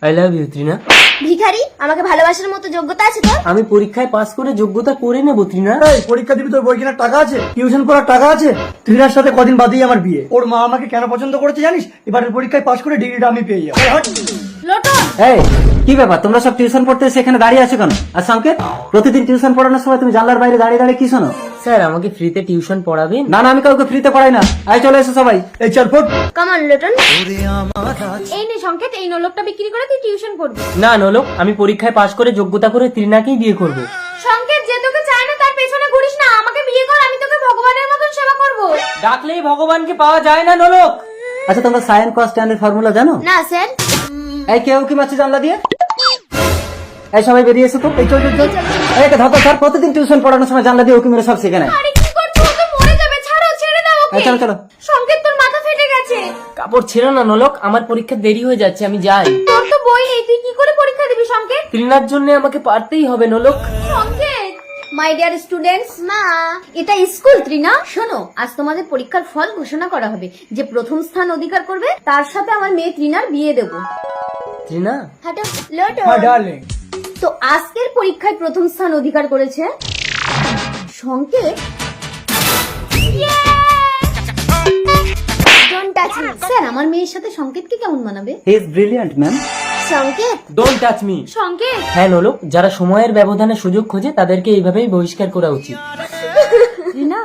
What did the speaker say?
I love you Trina. ভিখারি, আমাকে ভালোবাসার মতো যোগ্যতা আছে তোর? আমি পরীক্ষায় পাস করে যোগ্যতা করে নেবো ত্রিনা। এই পরীক্ষা দিবি, তোর বই কেনার টাকা আছে, টিউশন করার টাকা আছে। ত্রিনার সাথে কদিন বাদেই আমার বিয়ে। ওর মা আমাকে কেন পছন্দ করেছে জানিস? এবারের পরীক্ষায় পাশ করে ডিগ্রিটা আমি পেয়ে যাবো। এই হট। লোটন, এই কি ব্যাপার, তোমরা সব টিউশন পড়তে সেখানে দাঁড়িয়ে আছো কেন? আর সংকেত, প্রতিদিন টিউশন পড়ানোর সময় তুমি জানলার বাইরে দাঁড়িয়ে দাঁড়িয়ে কি শোনো? স্যার আমাকে ফ্রিতে টিউশন পড়াবেন? না না, আমি কাউকে ফ্রিতে পড়াই না। আয় চলে এসো সবাই। এই চল ফোট। Come on lotion. এই নে সংকেত, এই নোলকটা বিক্রি করে তুই টিউশন করবি। না নোলক, আমি পরীক্ষায় পাস করে যোগ্যতা করে ত্রিনাকেই বিয়ে করব। সংকেত, যে তোকে চায় না তার পেছনে ঘুরিস না, আমাকে বিয়ে কর, আমি তোকে ভগবানের মতন সেবা করব। ডাকলেই ভগবানকে পাওয়া যায় না নোলক। আচ্ছা, তোমরা সাইন কস ট্যানের ফর্মুলা জানো? না স্যার। এই কেউ কি মারছে জানলা দিয়ে? এই সবাই বেরিয়ে এসো তো। এই চল চল চল। এই একটা ধক্কা স্যার, প্রতিদিন টিউশন পড়ানোর সময় জানলা দিয়ে উকি মেরে সব শিখে নেয়। আরে কি করছো? ও তো মরে যাবে, ছাড়ো, ছেড়ে দাও ওকে। এই চলো চলো। সংকেত, তোর মাথা ফেটে গেছে। কাপড় ছেড়ো না নোলক, আমার পরীক্ষা দেরি হয়ে যাচ্ছে, আমি যাই। তোর তো বই নেই, তুই কি করে পরীক্ষা দিবি সংকেত? ত্রিনার জন্য আমাকে পারতেই হবে নোলক। সংকেত, মাই ডিয়ার স্টুডেন্টস, মা এটা স্কুল ত্রিনা। শোনো, আজ তোমাদের পরীক্ষার ফল ঘোষণা করা হবে। যে প্রথম স্থান অধিকার করবে তার সাথে আমার মেয়ে ত্রিনার বিয়ে দেবো। ত্রিনা, হাঁটো, লোটন। হ্যাঁ ডার্লিং। তো আজকের পরীক্ষায় প্রথম স্থান অধিকার করেছে সংকেত। Don't touch me. স্যার, আমার মেয়ের সাথে সংকেতকে কেমন মানাবে? He is brilliant ma'am. সংকেত, ডোন্ট টাচ মি। সংকেত। হ্যাঁ নোলক, যারা সময়ের ব্যবধানে সুযোগ খোঁজে তাদেরকে এইভাবেই বহিষ্কার করা উচিত। ত্রিনা,